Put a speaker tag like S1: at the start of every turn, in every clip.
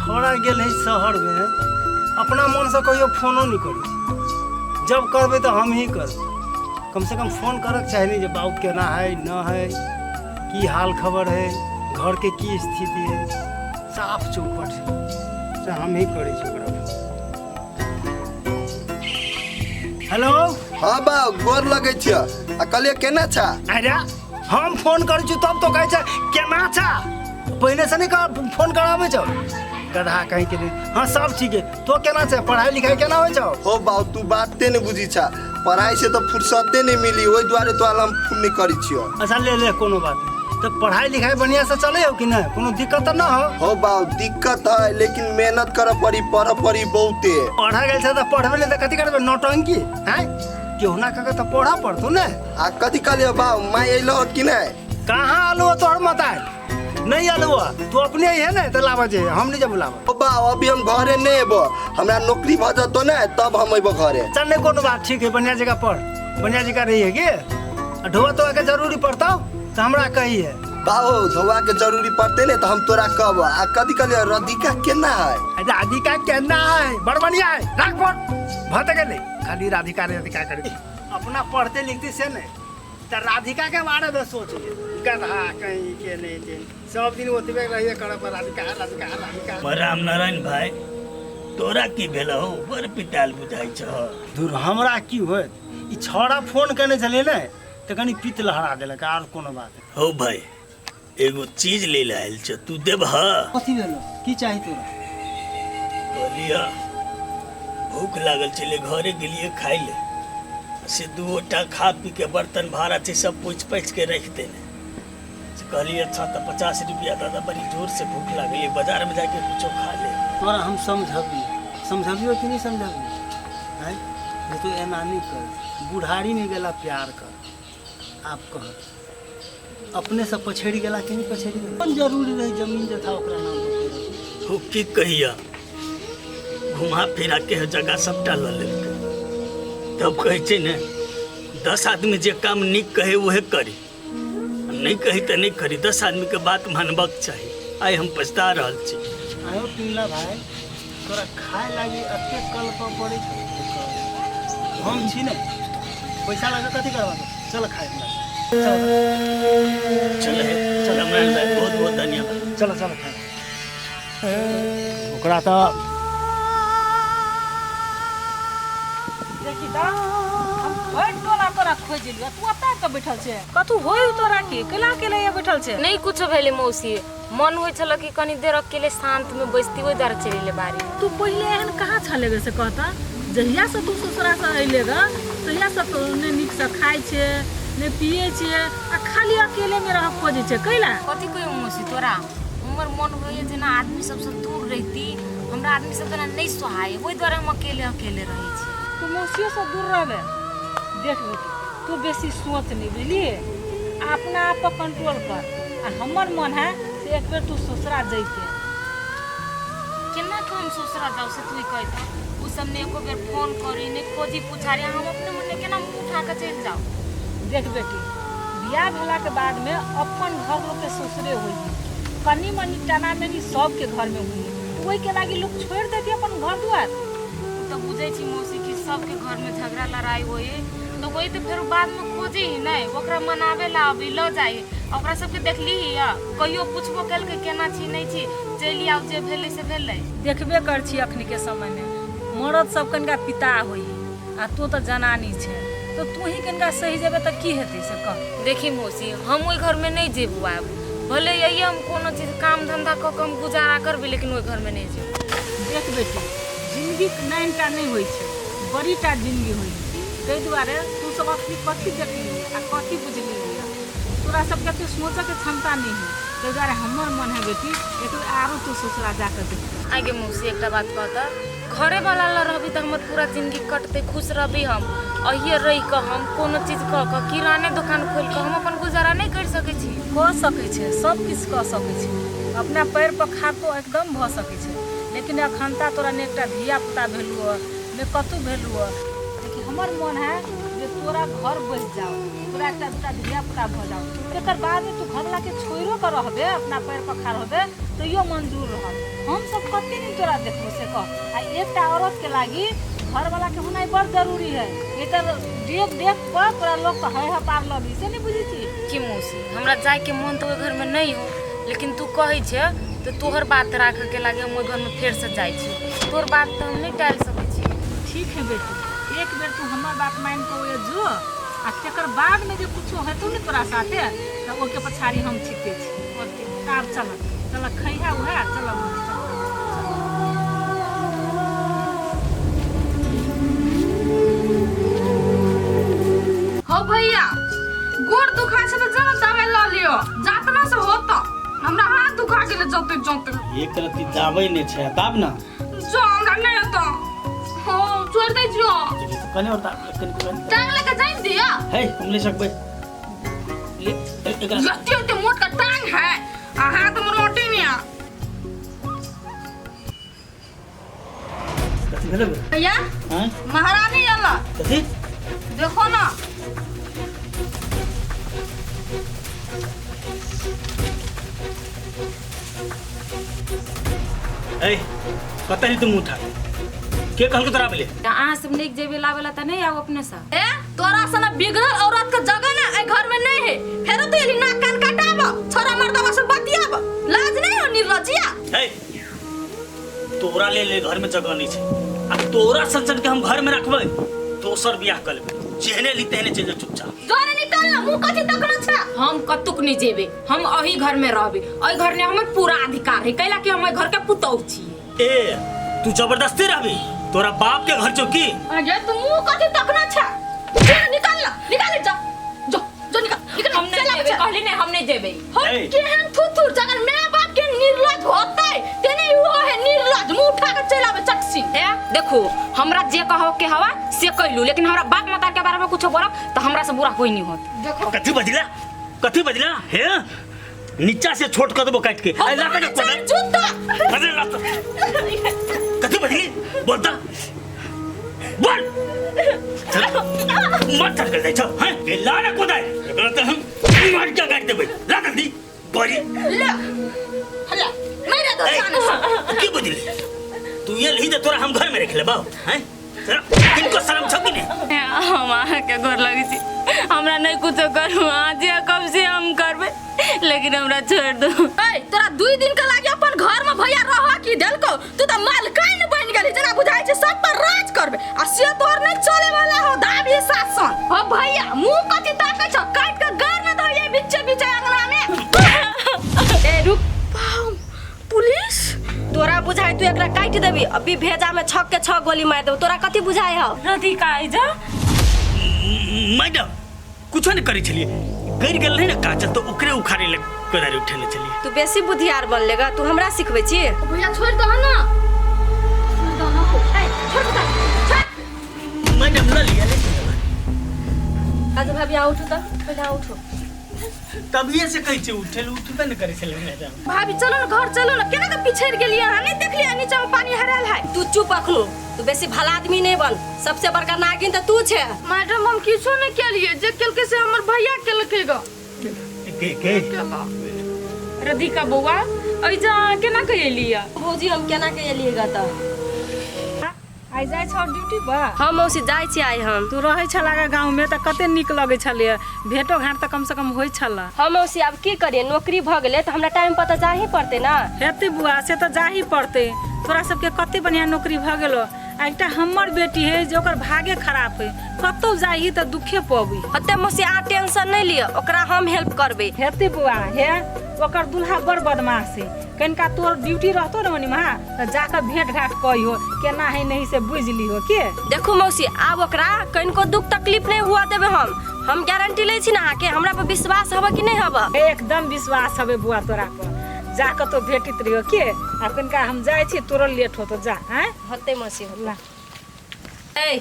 S1: छोड़ा गेल है शहर में, अपना मन से कहियो फोनो नहीं करी। जब करबे तो हम ही करब। कम से कम फोन करक चाहे नहीं, जब बाबू केना है न है, की हाल खबर है, घर के की स्थिति है, साफ चौपट से हम ही करे छी ओकरा। हेलो।
S2: हाँ बा गोर लगे छ। आ कहलिए केना छ?
S1: अरे हम फोन कर छी तब तो कहे छ केना छ। पहले से नहीं फोन करावे छ गधा कहीं के नहीं। हाँ सब ठीक है। तो केना छ, पढ़ाई लिखाई केना होय छ?
S2: हो बा तू बाते नहीं बुझी छ। पढ़ाई से तो फुर्सते नहीं मिली, ओई द्वारे तो हम फोन नहीं करी छियो।
S1: अच्छा ले ले कोनो बात नहीं। तो पढ़ाई लिखाई बढ़िया से चले हो कि नहीं? कोनो दिक्कत तो ना हो?
S2: हो बा दिक्कत है, लेकिन मेहनत कर पड़ी, पढ़ पड़ी बहुते।
S1: पढ़ा गेल छ तो पढ़बे ले त कथि करबे, नौटंकी हैं? केहू ना कके तो पढ़ा पड़तो ने।
S2: आ कथि कहलिए बा मैं अइलो कि नहीं?
S1: कहाँ आलू तोहर मताल नहीं आलू तू अपने ही है ना, तो लावा जे हम नहीं जब लावा।
S2: हो बा अभी हम घरे नहीं एबो, हमरा नौकरी भ जतो ना तब हम एबो घरे।
S1: चल नहीं कोनो बात, ठीक है। बढ़िया जगह पढ़, बढ़िया जगह रही है कि ढोआ तो के जरूरी पड़ता तो हमरा कही है।
S2: बाहो धोवा के जरूरी पड़ते ने तो हम तोरा कब। आ कथि कहलिए राधिका केना है?
S1: राधिका केना है? बड़ बढ़िया है। राख फोन भत गेले, खाली राधिका राधिका करे। अपना पढ़ते लिखते से ने तो राधिका के बारे में सोच ले। गधा कहीं के नहीं दिन सब दिन ओतबे रहिए कर पर राधिका राधिका राधिका।
S3: राम नारायण भाई, तोरा की भेल हो? बड़ पिटाल बुझाई छ।
S1: दूर हमरा की होत, ई छोड़ा फोन करने चले ने तो कनी पित लहरा देलक। आर कोनो बात
S3: हो भाई, एगो चीज ले लायल छ, तू देब?
S1: कथी भेलो, की चाही तोरा?
S3: बोलिया भूख लागल चले घरे गेलिए खाई ले, से दूटा खा पी के बर्तन भाड़ा थे सब पूछ पैछ के रख देने। कहलिए अच्छा तो 50 रुपया दादा, बड़ी जोर से भूख लगी, बाजार में जाके कुछ खा ले।
S1: तोरा हम समझबियो कि नहीं समझबियो है? ये तो एना नहीं कर, बुढ़ारी में गेला प्यार कर। आप कह अपने से पछेड़ी गेला कि नहीं पछेड़ी गेला? कौन जरूरी रही जमीन जो था ओकरा नाम पर
S3: हो की कहिया, घुमा फिरा के जगह सबटा ल लेलकै। तब कहे छै ने 10 आदमी जे काम निक कहे वहे करी, नहीं कही तो नहीं करी। 10 आदमी के बात मानबक चाहिए। आई हम पछता रहल छी।
S1: आयो पिंगला भाई, तोरा खाए लागी अते कल पर पड़े छै। हम छी ने, पैसा लगा कथी करबा? चल खाए ला।
S3: चल चल नारायण भाई, बहुत बहुत धन्यवाद।
S1: चल चल खाए। ओकरा तो
S4: देखी दा हम भर टोला तोरा खोज लिया, तू अता के बैठल छे? कतु होय तोरा के केला के लिए बैठल छे?
S5: नहीं कुछ भेले मौसी, मन होय छल कि कनी देर अकेले शांत में बैसती ओइ दर चले बारी।
S4: तू पहले एहन कहाँ छले गे से कहता? जहिया से तू ससुरा से अइले ग तहिया से तो ने निक से खाय छे ने पिए छे, आ खाली अकेले में रह खोजे छे कैला?
S5: कथी कहियो मौसी तोरा, हमर मन होय जे ना आदमी सब से दूर रहती, हमरा आदमी सब जना नहीं सहाय, ओइ दर हम अकेले अकेले रही छी।
S4: तू मौसियों से दूर रहबे। देख बेटी, तू बेसी सोच नहीं बुझली, अपना आप पर कंट्रोल कर। आ हमर मन है से एक बेर तू ससुरा जइते।
S5: केना के हम ससुरा जाऊ से तू कहता? उ सब ने एको बेर फोन करी ने खोजी पुछारी, हम अपने मन में केना मुंह उठा के चल जाऊ?
S4: देख बेटी, बियाह भेला के बाद में अपन घर लोग के ससुरे हुई, कनी मनी टाना मेनी सबके घर में हुई, वही के लागी लोग छोड़ देती अपन घर द्वार।
S5: तो बुझे छी मौसी कि सबके घर में झगड़ा लड़ाई होए तो वही तो फिर बाद में खोजे ही नहीं, ओकरा मनावे ला अभी ल जाए। ओकरा सबके देखली ही कहियो पूछबो कल के केना छी नहीं छी, चली आउ जे भेले से भेले।
S4: देखबे कर छी अखनी के समय में मर्द सब कनका पिता होई, आ तू तो जनानी छे, तो तू ही कनका सही जेबे त की हेतै से कह।
S5: देखी मौसी, हम ओइ घर में नहीं जेबू, आब भले यही हम कोनो चीज काम धंधा क के हम गुजारा करबे, लेकिन ओइ घर में नहीं जेबू।
S4: देख बेटी, जिंदगी नैनटा नहीं होई छे, बड़ीटा जिंदगी होई। तै दुआरे तू सब अपनी कथी देखली आ कथी बुझली, तोरा सबके तो सोचे के क्षमता नहीं है। तै दुआरे हमर मन है बेटी एक आरो तू ससुरा जाकर देख।
S5: आगे मौसी एकटा बात कहता, घरे वाला ला रहबी त हमर पूरा जिंदगी कटते, खुश रहबी हम। अहिए रही क हम कोनो चीज क के किराने दुकान खोल के हम अपन गुजारा नहीं कर सकै छी।
S4: हो सकै छे, सब किछ क सकै छे, अपना पैर पर खातो एकदम भ सकै छे। लेकिन अखनता तोरा ने एकटा धिया पुता भेलुआ ने कतु भेलुआ। देखी हमर मन है जे तोरा घर बस जाओ, तोरा एकटा धिया पुता भ जाओ, एकर बाद में तू घर ला के छोइरो कर रहबे, अपना पैर पर खड़ा रहबे तो यो मंजूर रह। हम सब कते तोरा देखबो से कह आ एकटा औरत के लागी घर वाला के होना बड़ जरूरी है। ये तो देख देख कर तोरा लोग तो है पार लगी से नहीं बुझी छी
S5: की मौसी हमरा जाए के मन तो घर में नहीं हो, लेकिन तू कहे छे तो तोहर बात राख के लागे हम घर में फिर से जाए छी। तोर बात तो हम नहीं टाल सके छी।
S4: ठीक है बेटी, एक बेर तू हमार बात मान के ओए जो आ तेकर बाद में जे कुछो हेतौ ने तोरा साथे तो ओके पछाड़ी हम छिते छी। आब चल खैहा उहा चल
S6: हो भैया गोड़ दुखा छै त जरा दवाई ल लियो, जातना से होत हमरा हाथ दुखा गेले जते जते
S3: एक रति दाबै ने छै तब ना
S6: जो हमरा नहीं होता हो छोड़ दे जो
S3: कने और कने
S6: टांग लेके जाई दिया
S3: हे हम ले सकबे ले एकरा
S6: जते मोट का टांग है आ हाथ में रोटी नहीं आ
S3: कथि भेले
S6: भैया
S3: हां
S6: महारानी आला
S3: कथि
S6: देखो ना
S3: ए कतही तुम उठा के कहल के तोरा बोले
S5: अहाँ सब नहीं जेबे लावेला त नहीं आओ अपने सा।
S6: ए तोरा सना बिगड़ल औरत का जगह ना ए घर में नहीं है, फेर तो एली नाक कान कटाब छोरा मर्दवा से बतियाब लाज नहीं हो निर्लजिया।
S3: हे तोरा ले घर में जगह नहीं छै आ तोरा सज्जन के हम घर में रखबै दोसर बियाह कर लेबै जेहने ली तेहने चल जा चुपचाप
S6: जोरे निकल ना मुंह कथि तकना छै
S5: हम कतुक नहीं जेबे, हम अही घर में रहबे। अही घर ने हमर पूरा अधिकार है कैला कि हम घर के पुतौह छी।
S3: ए तू जबरदस्ती रहबी तोरा बाप के घर चौकी
S6: अरे तू मुंह कथि तकना छै जोरे निकल जा जो निकल
S5: हम नहीं जेबे, कहली नहीं हम नहीं जेबे।
S6: हो केहन थुथुर जगन माय बाप के निर्लज होतै तेने वो है निर्लज मुंह उठा के चल आबे चक्सी।
S5: ए देखो हमरा जे कहो के हवा से कहलू, लेकिन हमरा बाप माता के बारे में कुछ बोला तो हमरा से बुरा कोई नहीं होत।
S6: देखो
S3: कथी बजला हे नीचा से छोट कर देबो काट के ए ला के कोदर
S6: जूता
S3: बजल ला कथी बजली बोलता बोल मत चल कर दे छ हैं ए ला ना कोदर एकरा त हम मार के काट देबै ला जल्दी बड़ी
S6: ले हला मेरे दो जान
S3: की बजली तू ये लही दे तोरा हम घर में रख ले बाऊ हैं किनको शर्म छ कि नहीं
S5: हम आहा के घर लगी छी, हमरा नहीं कुछ करू आज कब से हम करबे, लेकिन हमरा छोड़ दो।
S6: ए तोरा 2 दिन के लागे अपन घर में भैया रह की देलको तू त मालकाइन बन गेली जना बुझाई छै सब पर राज करबे आ से तोर नहीं चले वाला हो दाबी शासन। हो भैया मुंह कथि ताकै छ काट के घर में धइए बीचे अंगना में ए रुक पुलिस
S7: तोरा बुझाई तू एकरा काट देबी अभी भेजा में 6 के 6 गोली मार देबो तोरा कथि बुझाई हो
S5: रथी का आइजा
S3: मैडम कुछ नहीं करी छलिए गिर गेल रही ना काचल तो ओकरे उखाड़े लग कोदारी उठेले चलिए
S7: तू बेसी बुद्धियार बन लेगा तू हमरा सिखबै छी
S6: भैया छोड़ दो ना ए छोड़ दो
S3: मैडम न लिया
S7: आज भाभी आ उठो त पहिले आ उठो
S3: तभी से कहै छै उठेल उठबे न करै छले मैडम
S6: भाभी चलो ना घर चलो ना केना के पिछड़ गेलिए हां नहीं देखलिए नीचे में पानी हराल है।
S7: तू चुप अखनो तू बेसी भला आदमी नहीं बन सबसे बड़का नागिन त तू छे।
S6: मैडम हम किछो नहीं केलिए जे केलके से हमर भैया केलकेगा
S3: के
S5: रधिका बौआ आइजा केना कइलिया
S7: भौजी हम केना के एलिएगा त
S4: आई जाय छ ड्यूटी पर
S7: हम मौसी जाय छी आइ हम
S4: तू रहै छला गांव में त कते निक लगै छलिए भेटो घाट त कम से कम होई छला।
S7: हम मौसी अब की करिए नौकरी भ गेले त हमरा टाइम पर त जा ही पड़ते ना
S4: हेते बुआ से त जा ही पड़ते तोरा सबके कते बढ़िया नौकरी भ गेलो एकटा हमर बेटी है जे ओकर भागे खराब है कतौ जाही त दुखे पबी
S7: हते मौसी आ टेंशन नहीं लियो ओकरा हम हेल्प करबे
S4: हेते बुआ हे ओकर दुल्हा बड़ बदमाश है कनका तोर ड्यूटी रहतो न मनीमा त जाकर भेंट घाट कहियो केना है नहीं से बुझली हो के
S7: देखो मौसी आब ओकरा कनको दुख तकलीफ नहीं हुआ देबे हम गारंटी ले छी ना के हमरा पर विश्वास हबे कि नहीं हबे
S4: एकदम विश्वास हबे बुआ तोरा पर जाकर तो भेटित रहियो के आ कनका हम जाय छी तोरो लेट होतो जा हैं
S7: हते मौसी होला ए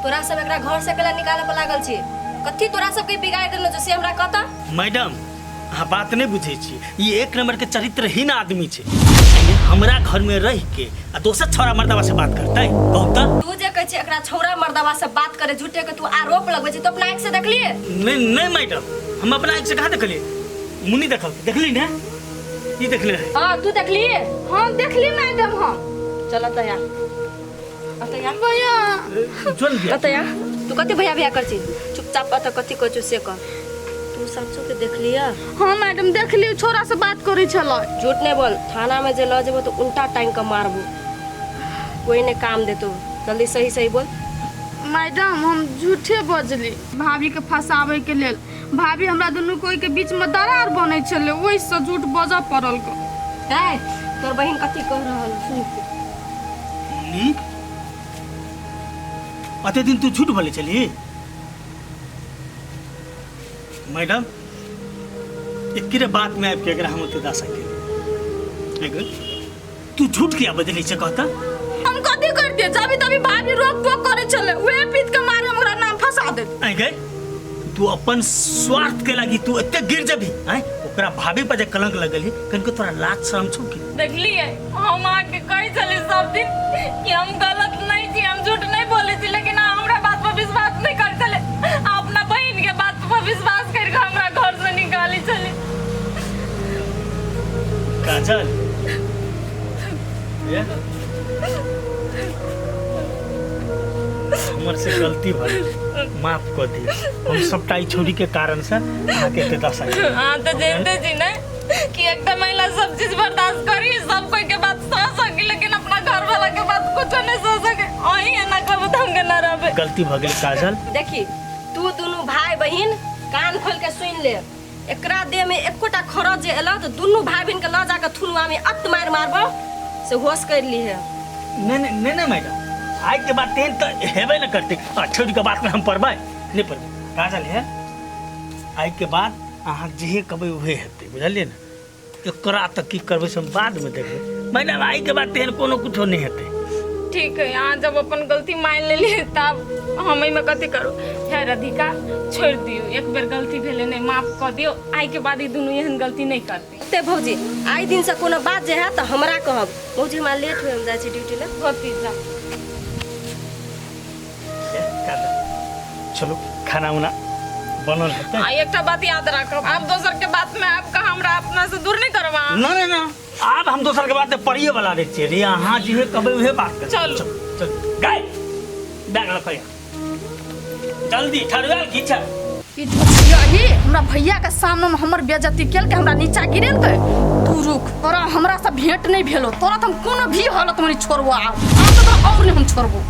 S7: तोरा सब एकरा घर से केला निकाले पर लागल छी कथि तोरा सब के बिगाड़ देलो जे से हमरा कहता
S3: मैडम हाँ बात नहीं बुझे छी ये एक नंबर के चरित्रहीन आदमी छे हमरा घर में रह के आ दोसर छोरा मर्दवा से बात करतै कहता
S7: तू जे कहै छी एकरा छोरा मर्दवा से बात करे झूठे के तू आरोप लगबै छी तो अपना आंख से देखलिए
S3: नहीं मैडम हम अपना आंख से कहां देखलिए मुन्नी देखली ना ये देखले
S7: हां तू देखलिए
S6: हां देखली मैडम हम
S7: चल तया अतया
S6: भैया
S3: चल गया
S7: अतया तू कते भैया भैया कर छी चुपचाप अत कथी कहू से कर तू सचो के देख लिया
S6: हाँ मैडम देख लियो छोरा से बात करी छल
S7: झूठ नहीं बोल थाना में जे ल जेबो तो उल्टा टाइम का मारबो कोई ने काम दे तो जल्दी सही सही बोल
S6: मैडम हम झूठे बजली भाभी के फंसावे के लेल भाभी हमरा दुनू कोई के बीच में दरार बनै छले ओहि से झूठ बजा पड़ल को
S7: ए तोर बहिन कथी कह रहल सुन
S3: ली अते दिन तू झूठ बोले चली मैडम एक बात में आपके अगर हम तो दस सके तू झूठ किया बदली से कहता
S6: हम कथी कर दिए जब तभी भाभी रोक टोक करे चले ओहे पीट के मारे हमरा नाम फंसा दे
S3: आई गए तू अपन स्वार्थ के लगी तू इतने गिर जबी हैं ओकरा भाभी पर जे कलंक लगली कनको तोरा लाज शर्म छौ की
S5: देखलिए हम आके कही चले सब दिन कि हम गलत नहीं थी हम झूठ नहीं बोले थी लेकिन हमरा बात पर विश्वास नहीं कर चले अपना बहन के बात पर विश्वास करके हमरा घर से निकाली चले
S3: काजल ये हमर से गलती भइल माफ कर दी हम सबटा ई छोरी के कारण से आके के दस आई
S5: हाँ तो जानते जी ना कि एक महिला सब चीज बर्दाश्त करी सब कोई के बात सह सके लेकिन अपना घर वाला के बात कुछ नहीं सह सके वही है ना कब हम के ना रहे
S3: गलती भ गेल काजल
S7: देखी तू दोनों भाई बहन कान खोल के सुन ले एकरा देह में एकोटा खरच जे एला तो दोनों भाई बहन के ल जाके थुनुआ में अत मार मारबो से होश कर ली है
S3: नहीं मैडम आज के बाद तेल तो हेबे न करते छोरी के बात में हम पढ़बै नहीं पढ़बै काजल है आज के बाद अहाँ जे कहबै उहे हेतै बुझलिए ना एकरा तक की करबै से हम बाद में देखबै मैडम आज के बाद तेल कोनो कुछो नहीं हेतै
S5: ठीक है यहाँ जब अपन गलती मान ले लिए तब हम में कथी करो है राधिका छोड़ दियो एक बेर गलती भेले नहीं माफ कर दियो आई के बाद ई दोनों एहन गलती नहीं करते
S7: ते भौजी आई दिन से कोनो बात जे है तो हमरा कहब भौजी हमरा लेट होय हम जाय छी ड्यूटी ले
S5: होती जा
S3: चलो खाना उना बनल हेतै
S5: एक बात याद रखब आप दोसर के बात में आपका हमरा अपना से दूर नहीं करवा
S3: ना अब हम दोसर के बात पढ़िए वाला रहे छियै रे अहाँ जे कहबै उहे बात कर
S5: चलो
S3: चल गाय बैग रख जल्दी ठरवाल खींचा
S6: ई झुठिया ही हमरा भैया के सामने में हमर बेइज्जती केल के हमरा नीचा गिरेल के तू रुक तोरा हमरा से भेंट नहीं भेलो तोरा त हम कोनो भी हालत में नहीं छोड़बो आ तो और नहीं हम छोड़बो